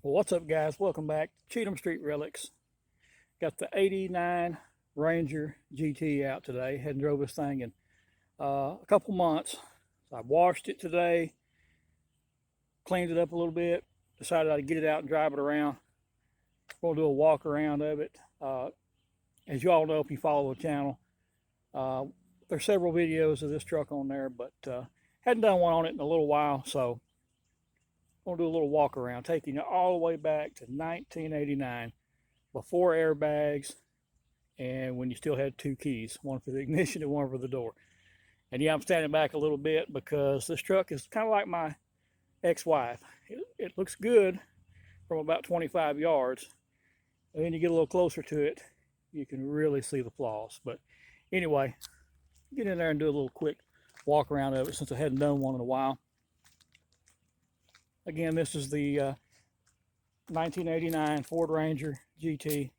Well, what's up, guys? Welcome back. Cheatham Street Relics. Got the '89 Ranger GT out today. Hadn't drove this thing in a couple months. So I washed it today, cleaned it up a little bit, decided I'd get it out and drive it around. We'll do a walk around of it. As you all know, if you follow the channel, uh, there's several videos of this truck on there, but hadn't done one on it in a little while, so we'll do a little walk around, taking it all the way back to 1989, before airbags, and when you still had two keys, one for the ignition and one for the door. And yeah, I'm standing back a little bit because this truck is kind of like my ex-wife. It looks good from about 25 yards, and then you get a little closer to it, you can really see the flaws. But anyway, get in there and do a little quick walk around of it since I hadn't done one in a while. Again, this is the 1989 Ford Ranger GT.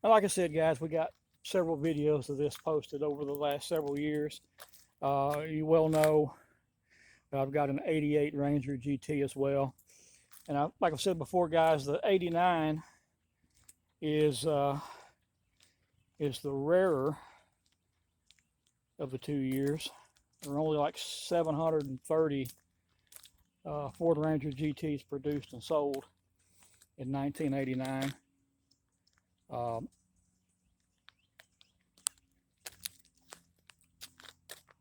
And like I said, guys, we got several videos of this posted over the last several years. You well know I've got an '88 Ranger GT as well. And like I said before, guys, the '89 is the rarer of the 2 years. There are only like 730 Ford Ranger GTs produced and sold in 1989.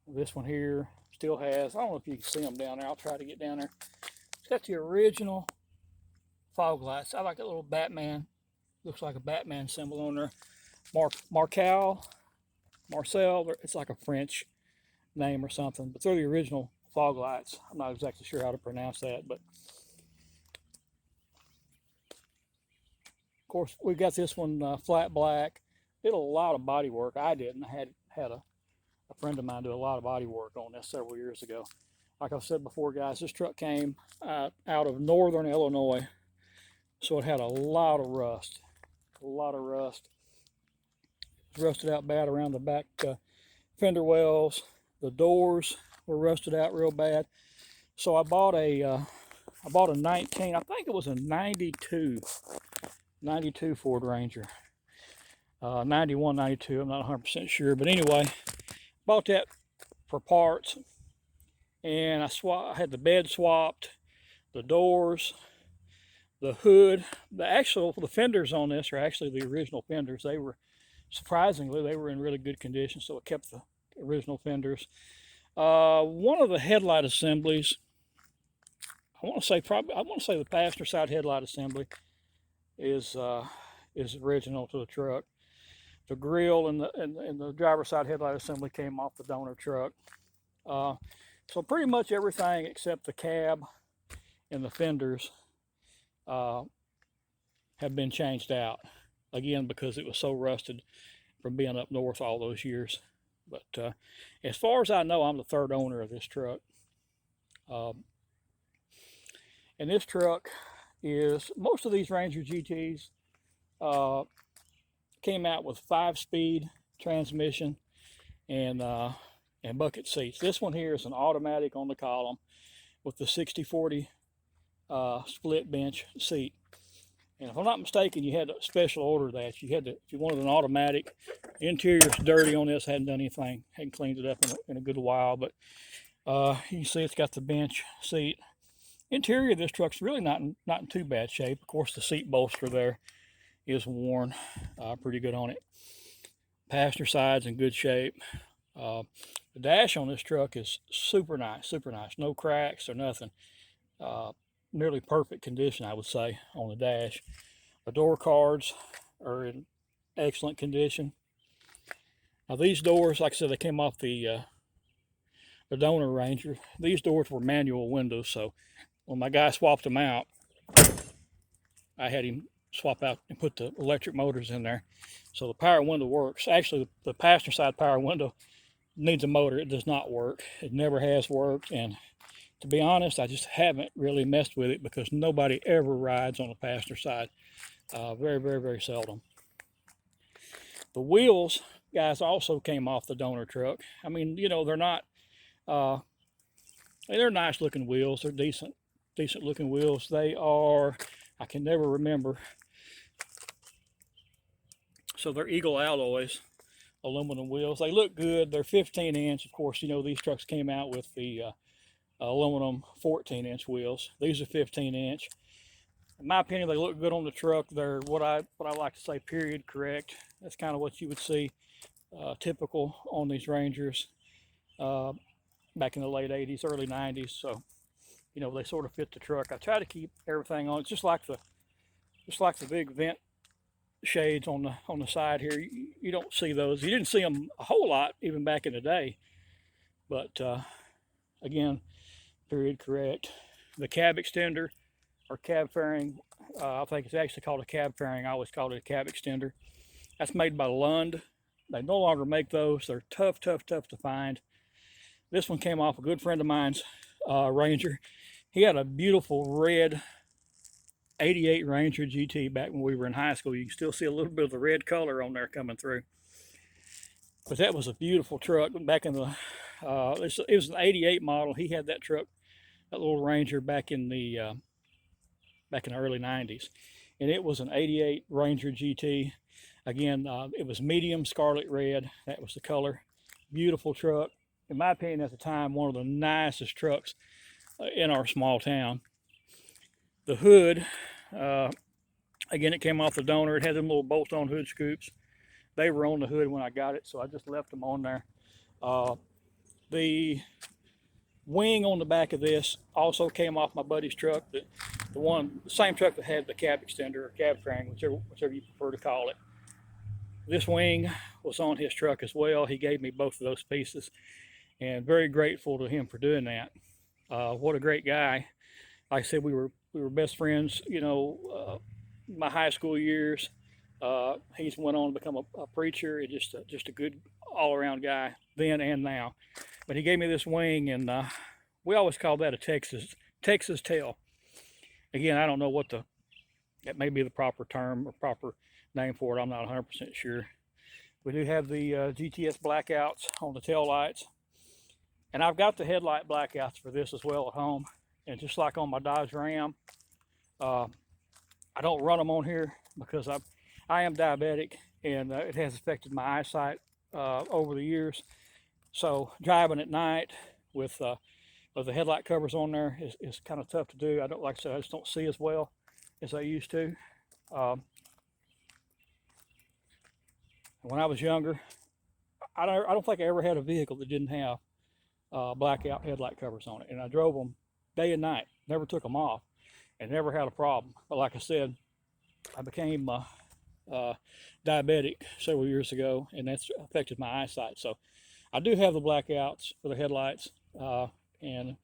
This one here still has, I don't know if you can see them down there. I'll try to get down there. It's got the original fog lights. I like that little Batman. Looks like a Batman symbol on there. Marcel. It's like a French name or something, but they're the original fog lights. I'm not exactly sure how to pronounce that, but of course we got this one flat black. Did a lot of body work. I didn't. I had a friend of mine do a lot of body work on this several years ago. Like I've said before, guys, this truck came out of northern Illinois, so it had a lot of rust. A lot of rust. It was rusted out bad around the back fender wells. The doors were rusted out real bad. So I bought a 19, I think it was a 92 Ford Ranger. 91, 92, I'm not 100% sure. But anyway, bought that for parts. And I had the bed swapped, the doors, the hood. The fenders on this are actually the original fenders. Surprisingly, they were in really good condition, so it kept the original fenders. One of the headlight assemblies, I want to say the passenger side headlight assembly is original to the truck. The grill and the driver's side headlight assembly came off the donor truck. So pretty much everything except the cab and the fenders have been changed out. Again, because it was so rusted from being up north all those years. But as far as I know, I'm the third owner of this truck. And this truck is, most of these Ranger GTs came out with 5-speed transmission and bucket seats. This one here is an automatic on the column with the 60/40 split bench seat. And if I'm not mistaken, you had to special order that. If you wanted an automatic. The interior's dirty on this, hadn't done anything, hadn't cleaned it up in a good while, but you can see it's got the bench seat. Interior of this truck's really not in too bad shape. Of course, the seat bolster there is worn pretty good on it. Passenger side's in good shape. The dash on this truck is super nice, no cracks or nothing. Nearly perfect condition, I would say, on the dash. The door cards are in excellent condition. Now these doors, like I said, they came off the donor Ranger. These doors were manual windows, so when my guy swapped them out, I had him swap out and put the electric motors in there. So the power window works. Actually, the passenger side power window needs a motor. It does not work. It never has worked, and to be honest, I just haven't really messed with it because nobody ever rides on the passenger side. Very, very, very seldom. The wheels, guys, also came off the donor truck. I mean, you know, they're not, they're nice looking wheels. They're decent looking wheels. They are I can never remember. So they're Eagle Alloys aluminum wheels. They look good. They're 15-inch. Of course, you know, these trucks came out with the aluminum 14-inch wheels. These are 15-inch. In my opinion, they look good on the truck. They're what I like to say, period correct. That's kind of what you would see typical on these Rangers back in the late 80s, early 90s. So, you know, they sort of fit the truck. I try to keep everything on. It's just like the big vent shades on the side here. You don't see those. You didn't see them a whole lot even back in the day. But again, period correct. The cab extender or cab fairing, I think it's actually called a cab fairing. I always called it a cab extender. That's made by Lund. They no longer make those. They're tough to find. This one came off a good friend of mine's Ranger. He had a beautiful red 88 Ranger GT back when we were in high school. You can still see a little bit of the red color on there coming through. But that was a beautiful truck back in the, it was an 88 model. He had that truck, that little Ranger back in the early 90s. And it was an 88 Ranger GT. Again, it was medium scarlet red. That was the color. Beautiful truck. In my opinion, at the time, one of the nicest trucks in our small town. The hood, again, it came off the donor. It had them little bolt-on hood scoops. They were on the hood when I got it, so I just left them on there. The wing on the back of this also came off my buddy's truck. The same truck that had the cab extender or cab fairing, whichever you prefer to call it. This wing was on his truck as well. He gave me both of those pieces, and very grateful to him for doing that. What a great guy. Like I said, we were best friends, you know, my high school years. He's went on to become a preacher, and just a good all-around guy then and now. But he gave me this wing, and we always called that a Texas tail. Again, I don't know what that may be the proper term or proper name for it. I'm not 100% sure. We do have the GTS blackouts on the tail lights, and I've got the headlight blackouts for this as well at home. And just like on my Dodge Ram, I don't run them on here because I am diabetic, and it has affected my eyesight over the years. So driving at night with the headlight covers on there is kind of tough to do. Like I said, I just don't see as well as I used to. When I was younger, I don't think I ever had a vehicle that didn't have blackout headlight covers on it, and I drove them day and night. Never took them off, and never had a problem. But like I said, I became diabetic several years ago, and that's affected my eyesight. So I do have the blackouts for the headlights, and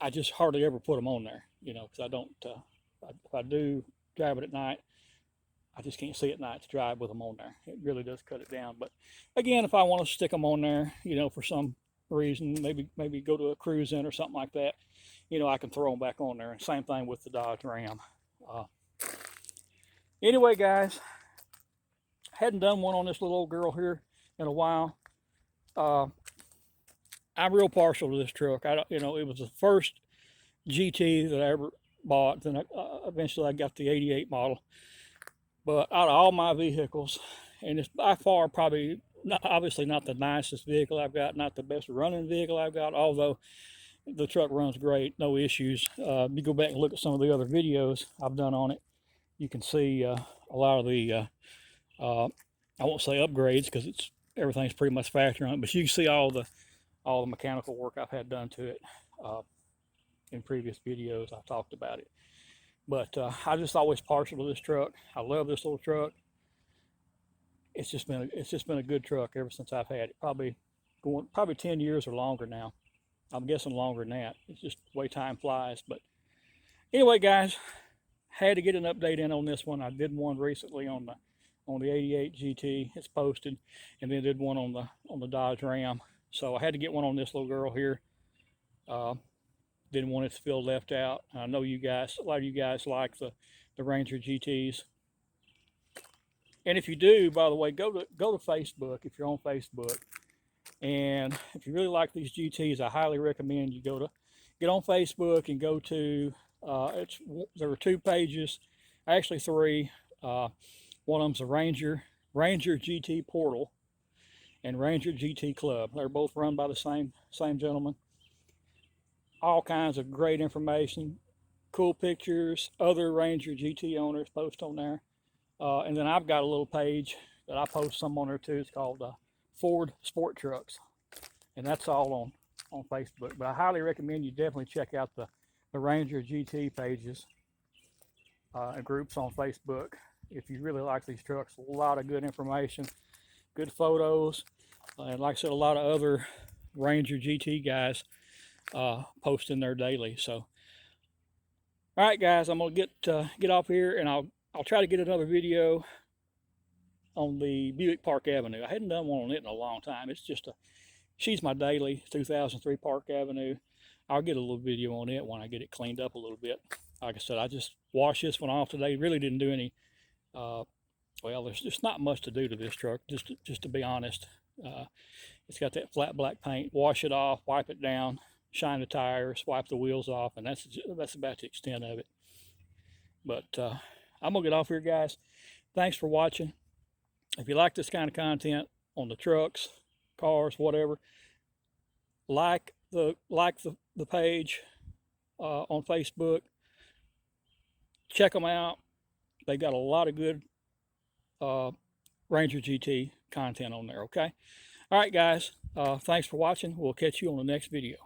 I just hardly ever put them on there, you know, because I don't. If I do drive it at night, I just can't see at night to drive with them on there. It really does cut it down. But again, if I want to stick them on there, you know, for some reason, maybe go to a cruise in or something like that, you know, I can throw them back on there. And same thing with the Dodge Ram. Anyway, guys, hadn't done one on this little old girl here in a while. I'm real partial to this truck. You know, it was the first GT that I ever bought. Then eventually I got the 88 model. But out of all my vehicles, and it's by far probably obviously not the nicest vehicle I've got, not the best running vehicle I've got, although the truck runs great, no issues. You go back and look at some of the other videos I've done on it, you can see a lot of the, I won't say upgrades because everything's pretty much factory on it, but you can see all the mechanical work I've had done to it in previous videos. I've talked about it. But I just always partial to this truck. I love this little truck. It's just been a good truck ever since I've had it. Probably 10 years or longer now. I'm guessing longer than that. It's just the way time flies. But anyway, guys, had to get an update in on this one. I did one recently on the 88 GT. It's posted, and then did one on the Dodge Ram. So I had to get one on this little girl here. Didn't want it to feel left out. I know you guys, a lot of you guys like the Ranger GTs. And if you do, by the way, go to Facebook if you're on Facebook. And if you really like these GTs, I highly recommend you get on Facebook and go to There were 2 pages, actually 3. One of them's a Ranger GT Portal and Ranger GT Club. They're both run by the same gentleman. All kinds of great information, cool pictures. Other Ranger GT owners post on there, and then I've got a little page that I post some on there too. It's called Ford Sport Trucks, and that's all on Facebook. But I highly recommend you definitely check out the Ranger GT pages and groups on Facebook if you really like these trucks. A lot of good information, good photos, and like I said, a lot of other Ranger GT guys posting there daily. So, all right, guys, I'm gonna get off here, and I'll try to get another video on the Buick Park Avenue. I hadn't done one on it in a long time. It's just she's my daily 2003 Park Avenue. I'll get a little video on it when I get it cleaned up a little bit. Like I said, I just washed this one off today. Really didn't do any. Well, there's just not much to do to this truck. Just to be honest, it's got that flat black paint. Wash it off, wipe it down, shine the tires, wipe the wheels off, and that's about the extent of it. But I'm gonna get off here, guys. Thanks for watching. If you like this kind of content on the trucks, cars, whatever, like the page on Facebook. Check them out. They got a lot of good Ranger GT content on there. Okay. All right, guys. Thanks for watching. We'll catch you on the next video.